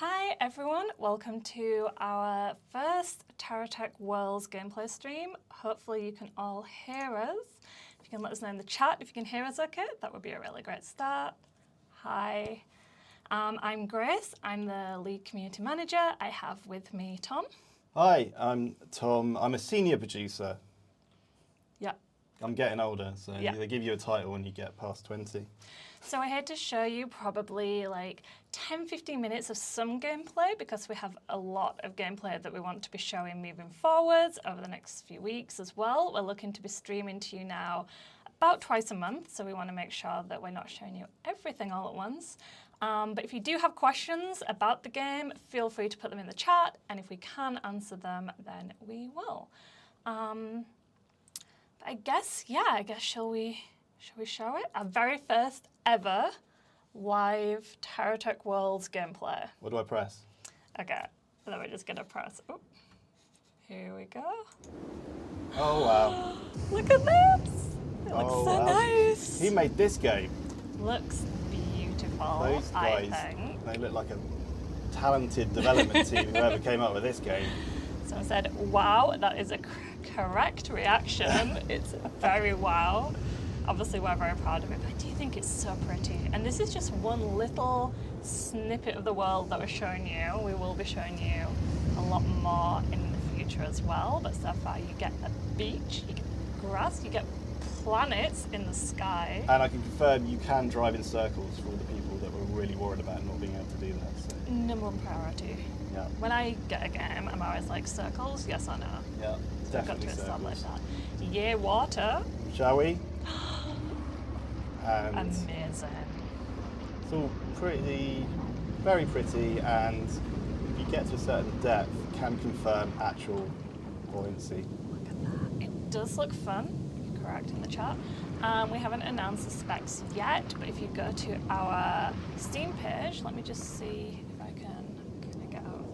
Hi everyone, welcome to our first TerraTech Worlds gameplay stream. Hopefully you can all hear us. If you can let us know in the chat if you can hear us okay, that would be a really great start. Hi, I'm Grace, I'm the lead community manager. I have with me Tom. Hi, I'm Tom. I'm a senior producer. Yeah. I'm getting older, so Yeah. they give you a title when you get past 20. So I had to show you probably like 10-15 minutes of some gameplay because we have a lot of gameplay that we want to be showing moving forwards over the next few weeks as well. We're looking to be streaming to you now about twice a month, so we want to make sure that we're not showing you everything all at once. But if you do have questions about the game, feel free to put them in the chat, and if we can answer them, then we will. I guess shall we show it? Our very first ever live TerraTech Worlds gameplay. What do I press? Okay, then we're just gonna press. Oh, here we go. Oh, wow. Look at this! It looks so wow. nice. He made this game. Looks beautiful, Those guys, I think. they look like a talented development team, whoever came up with this game. Someone said, wow, that is a correct reaction. It's very wow. Obviously, we're very proud of it, but I do think it's so pretty. And this is just one little snippet of the world that we're showing you. We will be showing you a lot more in the future as well, but so far you get a beach, you get grass, you get planets in the sky. And I can confirm you can drive in circles for all the people that were really worried about not being able to do that. So. Number one priority. Yeah. When I get a game, I'm always like, circles? Yes or no? Yeah, So I've got definitely to establish circles. that. Yeah, water. Shall we? And Amazing. it's all pretty, very pretty, and if you get to a certain depth, can confirm actual buoyancy. Look at that. It does look fun. You're correct in the chat. We haven't announced the specs yet, but if you go to our Steam page, let me just see if I can get out.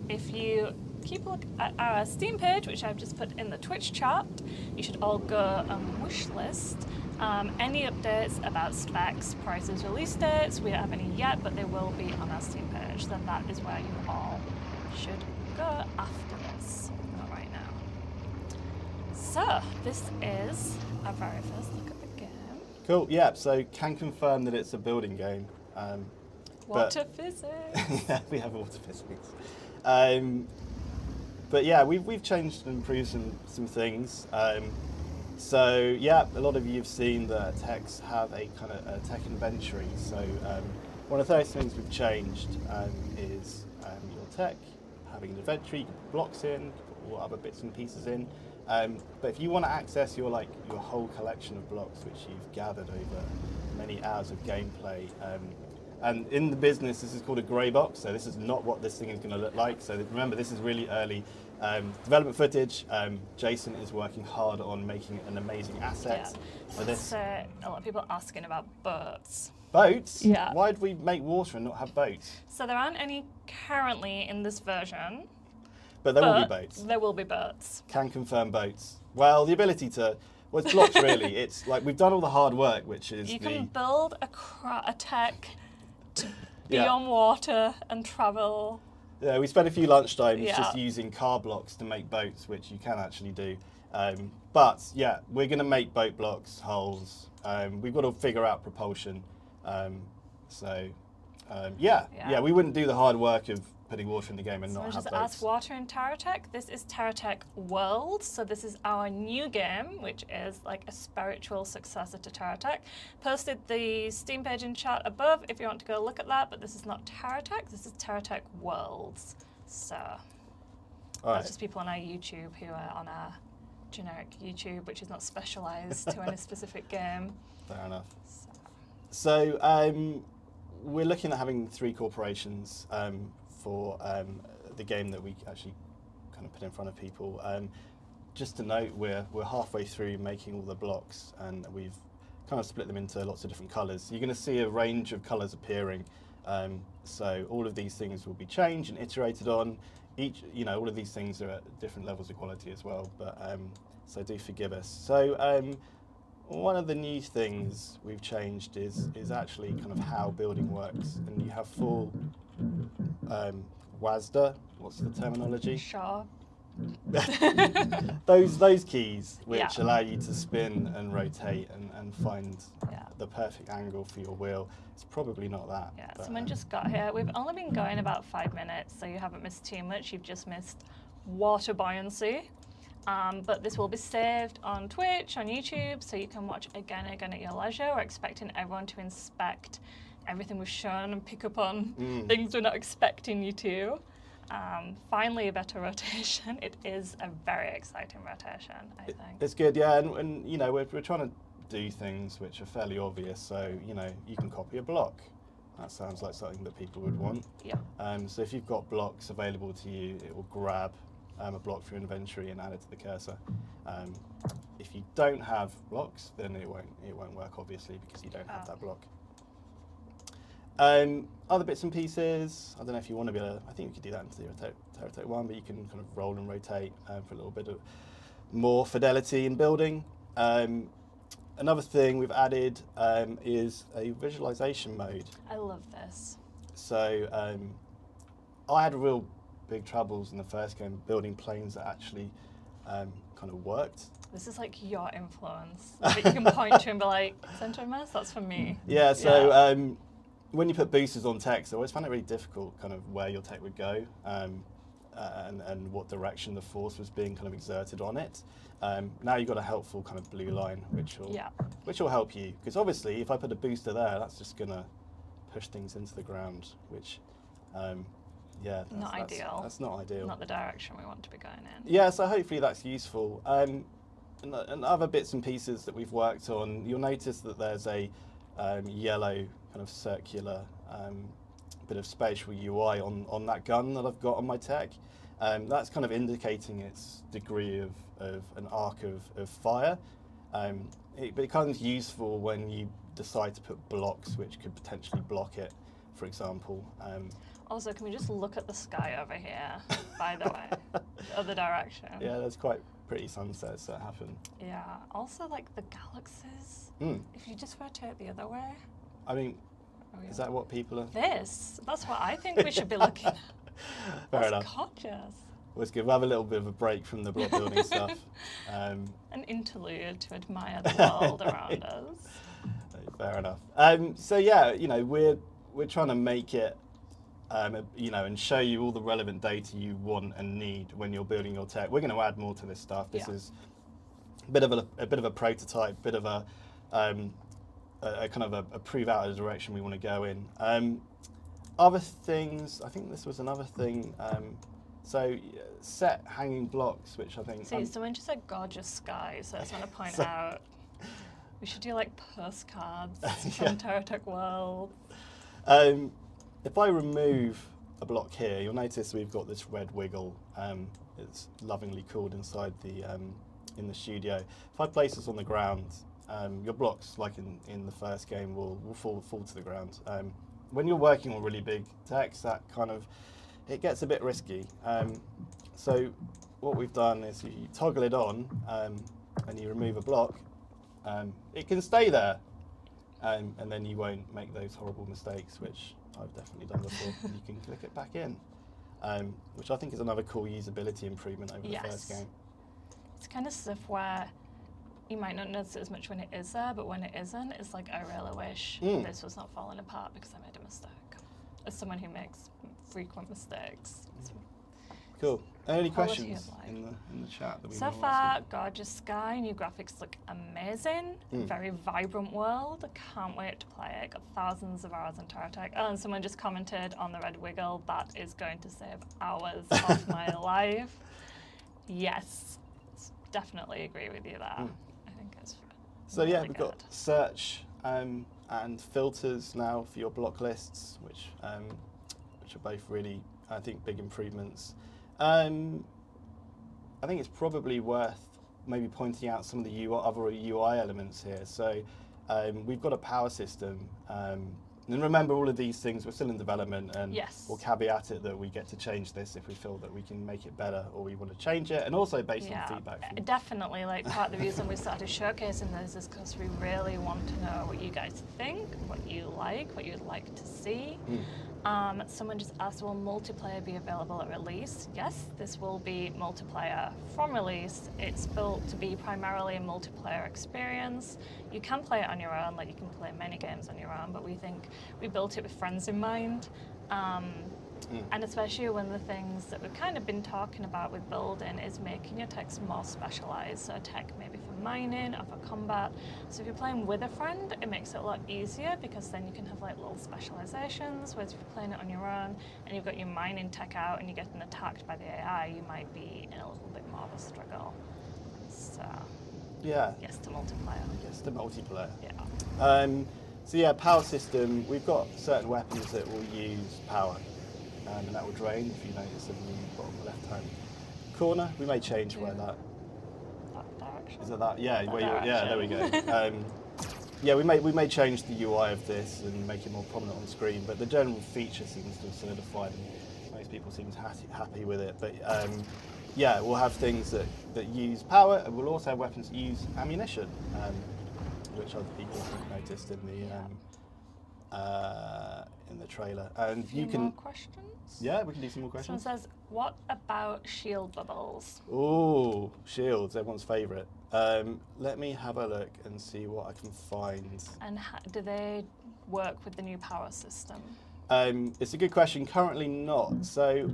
If you keep a look at our Steam page, which I've just put in the Twitch chat, you should all go and wish list any updates about specs, prices, release dates. We don't have any yet, but they will be on our Steam page. Then that is where you all should go after this, not right now. So this is our very first look at the game. Cool, yeah, so can confirm that it's a building game. Water physics. Yeah, we have water physics. But yeah, we've changed and improved some things. So yeah, a lot of you have seen that techs have a kind of a tech inventory. So one of the first things we've changed is your tech having an inventory. You can put blocks in, you can put all other bits and pieces in. But if you want to access your whole collection of blocks, which you've gathered over many hours of gameplay. And in the business, this is called a grey box, so this is not what this thing is going to look like. So remember, this is really early development footage. Jason is working hard on making an amazing asset for this. So a lot of people are asking about boats. Boats? Yeah. Why did we make water and not have boats? So there aren't any currently in this version. But there will be boats. There will be boats. Can confirm boats. Well, the ability to... Well, it's blocks, really. It's like we've done all the hard work, which is You can build a tech to be Yeah. on water and travel. Yeah, we spent a few lunchtimes Yeah. just using car blocks to make boats, which you can actually do. But yeah, we're going to make boat blocks, hulls. We've got to figure out propulsion. Yeah, we wouldn't do the hard work of putting water in the game and Someone not have just boats. asked water in TerraTech. This is TerraTech Worlds. So this is our new game, which is like a spiritual successor to TerraTech. Posted the Steam page in chat above if you want to go look at that, but this is not TerraTech, this is TerraTech Worlds. So that's just people on our YouTube who are on our generic YouTube, which is not specialized to any specific game. Fair enough. So we're looking at having 3 corporations for the game that we actually kind of put in front of people. Just to note, we're halfway through making all the blocks, and we've kind of split them into lots of different colours. You're going to see a range of colours appearing. So all of these things will be changed and iterated on. All of these things are at different levels of quality as well. But so do forgive us. So one of the new things we've changed is actually kind of how building works, and you have full WASD. What's the terminology? Sure. those keys which Yeah. allow you to spin and rotate and find Yeah. the perfect angle for your wheel. It's probably not that. Yeah, but, someone just got here. We've only been going about 5 minutes, so you haven't missed too much. You've just missed water buoyancy. But this will be saved on Twitch, on YouTube, so you can watch again and again at your leisure. We're expecting everyone to inspect everything we've shown and pick up on things we're not expecting you to. Finally, a better rotation. It is a very exciting rotation, I think. It's good, yeah, and you know, we're trying to do things which are fairly obvious, so you know, you can copy a block. That sounds like something that people would want. Yeah. So if you've got blocks available to you, it will grab a block from your inventory and add it to the cursor. If you don't have blocks, then it won't work, obviously, because you don't have that block. Other bits and pieces, I don't know if you want to be able to, I think you could do that in TerraTech 1, but you can kind of roll and rotate for a little bit of more fidelity in building. Another thing we've added is a visualization mode. I love this. So I had real big troubles in the first game building planes that actually kind of worked. This is like your influence that you can point to and be like, center mass, that's for me. Yeah, so when you put boosters on techs, I always found it really difficult kind of where your tech would go and what direction the force was being kind of exerted on it. Now you've got a helpful kind of blue line, which will help you. Because obviously, if I put a booster there, that's just going to push things into the ground, which, that's not ideal. That's not ideal. Not the direction we want to be going in. Yeah, so hopefully that's useful. And other bits and pieces that we've worked on, you'll notice that there's a yellow kind of circular bit of spatial UI on that gun that I've got on my tech. That's kind of indicating its degree of an arc of fire. But it becomes useful when you decide to put blocks which could potentially block it, for example. Also, can we just look at the sky over here, by the way, the other direction? Yeah, there's quite pretty sunsets that happen. Yeah, also like the galaxies. If you just rotate the other way. I mean, is that what people are? That's what I think we should be looking at. Fair enough. That's gorgeous. Well, it's good. We'll have a little bit of a break from the block building stuff. An interlude to admire the world around us. Fair enough. So yeah, you know, we're trying to make it, you know, and show you all the relevant data you want and need when you're building your tech. We're going to add more to this stuff. This is a bit of a prototype, bit of a kind of a prove out of the direction we want to go in. Other things, I think this was another thing. So set hanging blocks, which I think. See, someone just said gorgeous sky, so I just want to point out we should do like postcards from TerraTech Worlds. If I remove a block here, you'll notice we've got this red wiggle. It's lovingly called inside the in the studio. If I place this on the ground, your blocks, like in the first game, will fall to the ground. When you're working on really big text, that kind of it gets a bit risky. So what we've done is you toggle it on and you remove a block. It can stay there, and then you won't make those horrible mistakes, which I've definitely done before. And you can click it back in, which I think is another cool usability improvement over the first game. It's kind of stuff where you might not notice it as much when it is there, but when it isn't, it's like, I really wish this was not falling apart because I made a mistake. As someone who makes frequent mistakes. Cool. Any questions in the chat? That we so far, gorgeous sky, new graphics look amazing. Very vibrant world. I can't wait to play it. Got thousands of hours in TerraTech. Oh, and someone just commented on the red wiggle, that is going to save hours of my life. Yes, definitely agree with you there. I think it's so really we've got search and filters now for your block lists, which are both really, I think, big improvements. I think it's probably worth maybe pointing out some of the other UI elements here. So we've got a power system And remember, all of these things, we're still in development, and Yes. we'll caveat it that we get to change this if we feel that we can make it better or we want to change it, and also based on feedback. Definitely. Like, part of the reason we started showcasing those is because we really want to know what you guys think, what you like, what you'd like to see. Someone just asked, will multiplayer be available at release? Yes, this will be multiplayer from release. It's built to be primarily a multiplayer experience. You can play it on your own, like you can play many games on your own, but we think we built it with friends in mind. And especially one of the things that we've kind of been talking about with building is making your techs more specialized. So tech maybe for mining or for combat. So if you're playing with a friend, it makes it a lot easier because then you can have like little specializations, whereas if you're playing it on your own and you've got your mining tech out and you're getting attacked by the AI, you might be in a little bit more of a struggle. So Yeah. yes to multiplayer. Yes, the multiplayer. Yeah. So yeah, power system, we've got certain weapons that will use power. And that will drain, if you notice in the bottom left-hand corner. We may change where that direction? is. That yeah, That where yeah, there we go. Yeah, we may change the UI of this and make it more prominent on screen, but the general feature seems to have solidified, and most people seem happy with it. But yeah, we'll have things that use power, and we'll also have weapons that use ammunition, which other people have noticed in the trailer. And you can more questions? Yeah, we can do some more questions. Someone says, what about shield bubbles? Oh, shields, everyone's favourite. Let me have a look and see what I can find. And do they work with the new power system? It's a good question. Currently not. So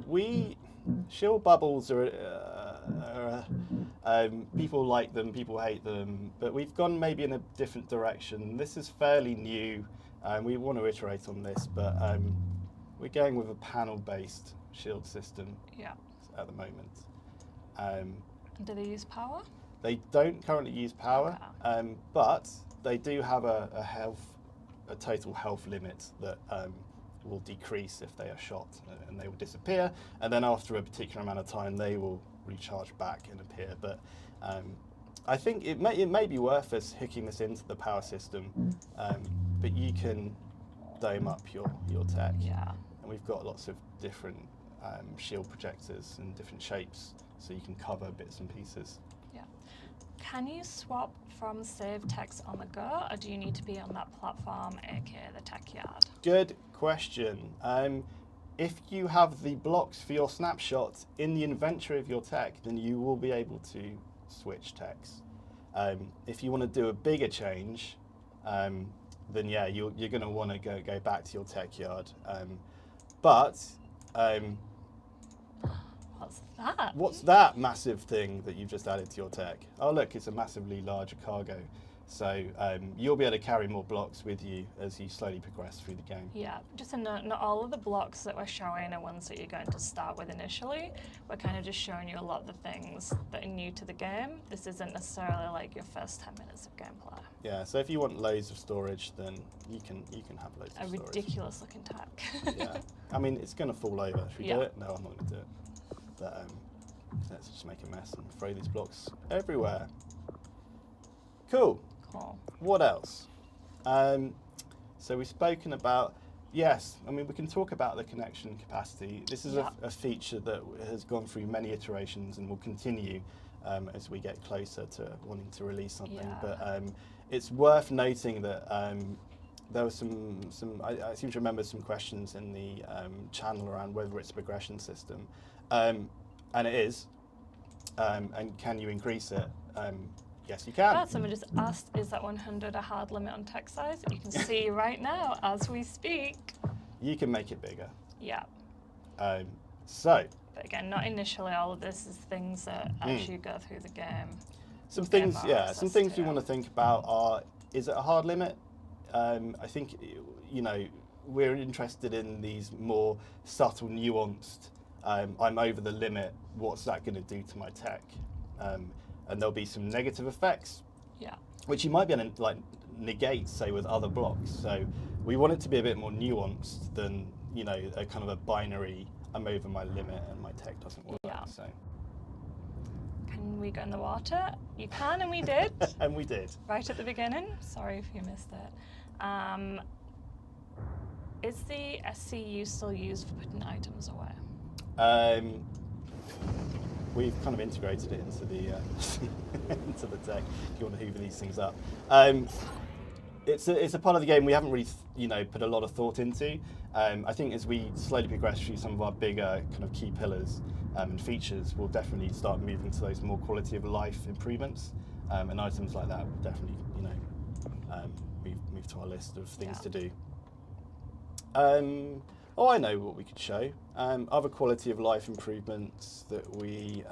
shield bubbles are people like them, people hate them, but we've gone maybe in a different direction. This is fairly new. We want to iterate on this, but we're going with a panel-based shield system at the moment. And do they use power? They don't currently use power, but they do have a total health limit that will decrease if they are shot, and they will disappear. And then after a particular amount of time, they will recharge back and appear. But I think it may be worth us hooking this into the power system. But you can dome up your tech. Yeah. And we've got lots of different shield projectors and different shapes, so you can cover bits and pieces. Yeah. Can you swap from save text on the go, or do you need to be on that platform, aka the tech yard? Good question. If you have the blocks for your snapshot in the inventory of your tech, then you will be able to switch techs. If you want to do a bigger change, then yeah, you're going to want to go back to your tech yard. But what's that? What's that massive thing that you've just added to your tech? Oh look, it's a massively larger cargo. So you'll be able to carry more blocks with you as you slowly progress through the game. Yeah, just a note, not all of the blocks that we're showing are ones that you're going to start with initially. We're kind of just showing you a lot of the things that are new to the game. This isn't necessarily like your first 10 minutes of gameplay. Yeah, so if you want loads of storage, then you can have loads of storage. A ridiculous looking tech. Yeah, I mean, it's going to fall over. Should we do Yeah. it? No, I'm not going to do it. But let's just make a mess and throw these blocks everywhere. Cool. Cool. What else? So we've spoken about, yes, I mean, we can talk about the connection capacity. This is a feature that has gone through many iterations and will continue as we get closer to wanting to release something. Yeah. But it's worth noting that there was some I seem to remember some questions in the channel around whether it's a progression system. And it is. And can you increase it? Yes, you can. Someone just asked, is that 100 a hard limit on text size? You can see right now as we speak. You can make it bigger. Yeah. So. But again, not initially. All of this is things that as you go through the game. Some things we want to think about are, is it a hard limit? I think, you know, we're interested in these more subtle, nuanced, I'm over the limit, what's that going to do to my tech? And there'll be some negative effects, which you might be able to like negate, say, with other blocks. So we want it to be a bit more nuanced than, you know, a kind of a binary, I'm over my limit and my tech doesn't work. Yeah. So. Can we go in the water? You can, and we did. And we did. Right at the beginning. Sorry if you missed it. Is the SCU still used for putting items away? We've kind of integrated it into the into the tech. If you want to hoover these things up, it's a part of the game we haven't really put a lot of thought into. I think as we slowly progress through some of our bigger kind of key pillars and features, we'll definitely start moving to those more quality of life improvements, and items like that will definitely move to our list of things to do. I know what we could show. Other quality of life improvements that we've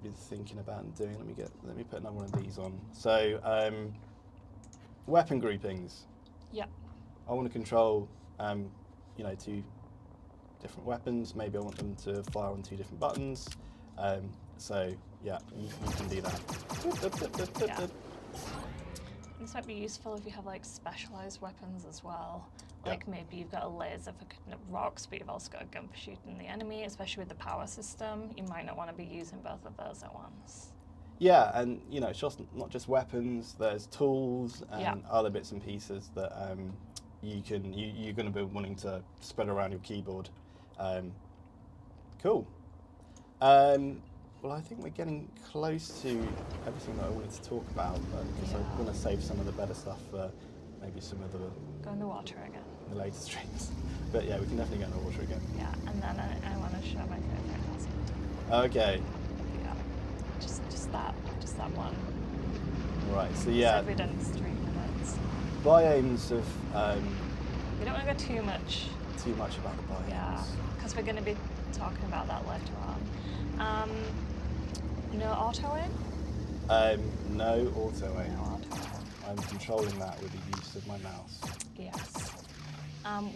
been thinking about doing. Let me put another one of these on. So weapon groupings. Yeah. I want to control 2 different weapons. Maybe I want them to fire on 2 different buttons. So yeah, you can do that. Yeah. This might be useful if you have like specialized weapons as well. Like maybe you've got a laser for cutting up rocks, but you've also got a gun for shooting the enemy, especially with the power system. You might not want to be using both of those at once. Yeah, and it's just not just weapons. There's tools and other bits and pieces that you're going to be wanting to spread around your keyboard. Cool. Well, I think we're getting close to everything that I wanted to talk about, because I want to save some of the better stuff for maybe some of the go in the water again. The later streams. But yeah, we can definitely go in the water again. Yeah, and then I want to show my favorite hazard. Okay. Yeah, just that one. Right. So yeah. So we've done 3 minutes. Biomes of. We don't want to go too much about the biomes. Yeah, because we're going to be talking about that later on. No auto aim? No auto aim. No auto aim. I'm controlling that with the use of my mouse. Yes.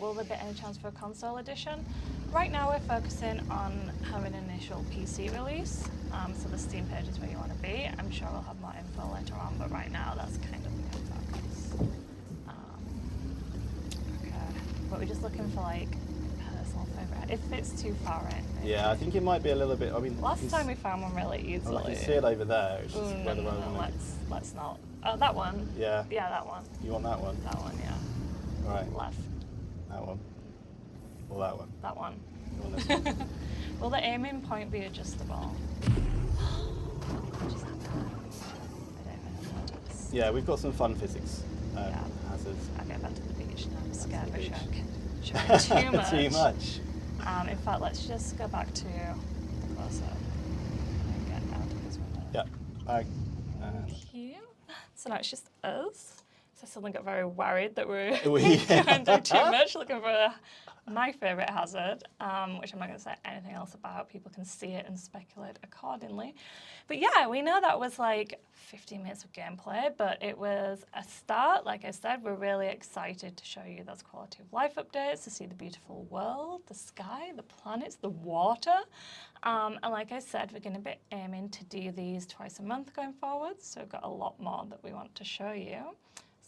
Will there be any chance for a console edition? Right now we're focusing on having an initial PC release, so the Steam page is where you want to be. I'm sure we'll have more info later on, but right now that's kind of the main focus. Okay, but we're just looking for like personal favourite. If it's too far in. Maybe. Yeah, I think it might be a little bit. I mean, last time we found one really easily. I can see it over there. It's just no, let's not. Oh, that one. Yeah. Yeah, that one. You want that one? That one, yeah. Right. Left. That one. Or that one? That one. You want this one? Will the aiming point be adjustable? Yeah, we've got some fun physics hazards. I'll get back to the beach now. I'm scared of showing too much. Too much. In fact, let's just go back to the close-up and get out of this window. Yeah. Bye. Thank you. So now it's just us. So I suddenly got very worried that we're going to do too much, looking for my favourite hazard, which I'm not going to say anything else about. People can see it and speculate accordingly. But yeah, we know that was like 15 minutes of gameplay, but it was a start. Like I said, we're really excited to show you those quality of life updates, to see the beautiful world, the sky, the planets, the water. And like I said, we're going to be aiming to do these twice a month going forward. So we've got a lot more that we want to show you.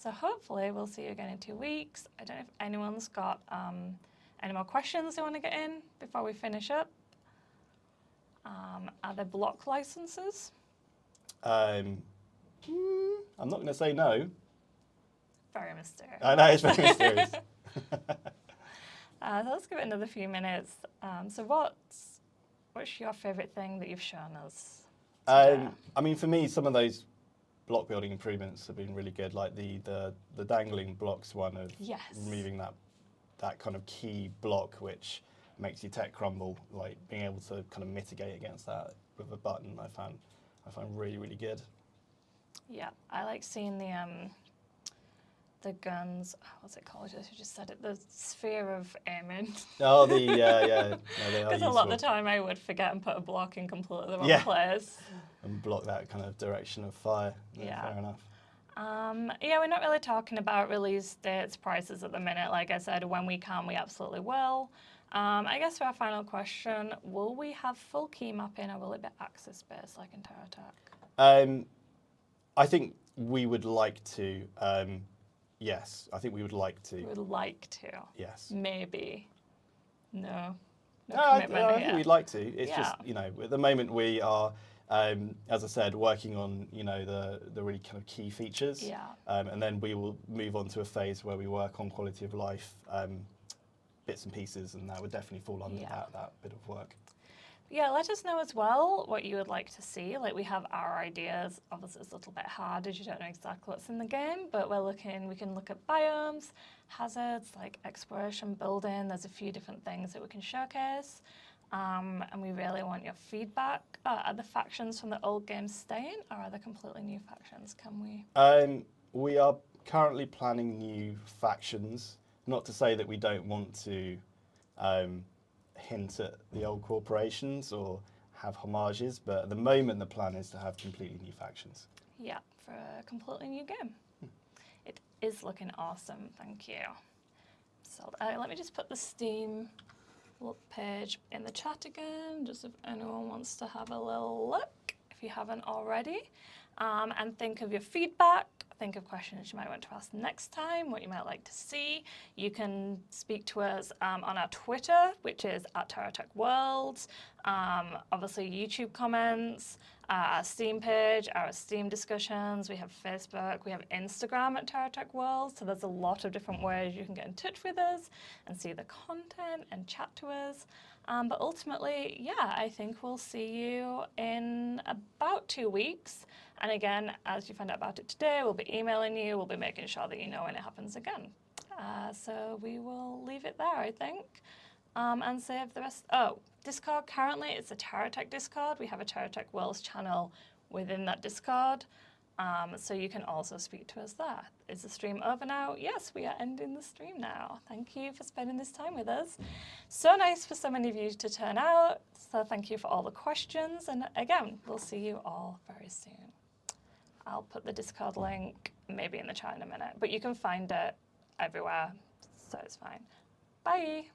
So hopefully we'll see you again in 2 weeks. I don't know if anyone's got any more questions they want to get in before we finish up. Are there block licenses? I'm not going to say no. Very mysterious. I know, it's very mysterious. So let's give it another few minutes. So what's your favourite thing that you've shown us today? I mean, for me, some of those block building improvements have been really good, like the dangling blocks one of removing that kind of key block which makes your tech crumble, like being able to kind of mitigate against that with a button. I found really, really good. Yeah, I like seeing the guns. What's it called? You just said it. The sphere of aiming. Oh, yeah. Because a lot of the time I would forget and put a block in completely the wrong place. And block that kind of direction of fire. Yeah. Fair enough. Yeah, we're not really talking about release dates, prices at the minute. Like I said, when we can, we absolutely will. I guess for our final question, will we have full key mapping or will it be axis-based like in TerraTech? I think we would like to. Yes, I think we would like to. We would like to. Yes. Maybe. No I commitment think we'd like to. It's just, at the moment we are as I said, working on the really kind of key features. Yeah. And then we will move on to a phase where we work on quality of life bits and pieces, and that would definitely fall under that bit of work. Yeah, let us know as well what you would like to see. Like, we have our ideas. Obviously, it's a little bit hard as you don't know exactly what's in the game, but we can look at biomes, hazards, like exploration, building. There's a few different things that we can showcase. And we really want your feedback. Are the factions from the old games staying, or are they completely new factions? Can we? We are currently planning new factions. Not to say that we don't want to hint at the old corporations or have homages, but at the moment the plan is to have completely new factions. Yeah, for a completely new game. It is looking awesome, thank you. So let me just put the Steam page in the chat again, just if anyone wants to have a little look, if you haven't already. And think of your feedback, think of questions you might want to ask next time, what you might like to see. You can speak to us on our Twitter, which is @TerraTech Worlds. Obviously, YouTube comments, our Steam page, our Steam discussions. We have Facebook, we have Instagram @TerraTech Worlds. So there's a lot of different ways you can get in touch with us and see the content and chat to us. But ultimately, yeah, I think we'll see you in about 2 weeks. And again, as you find out about it today, we'll be emailing you. We'll be making sure that you know when it happens again. So we will leave it there, I think, and save the rest. Oh, Discord, currently it's a TerraTech Discord. We have a TerraTech Worlds channel within that Discord. So you can also speak to us there. Is the stream over now? Yes, we are ending the stream now. Thank you for spending this time with us. So nice for so many of you to turn out. So thank you for all the questions. And again, we'll see you all very soon. I'll put the Discord link maybe in the chat in a minute, but you can find it everywhere, so it's fine. Bye.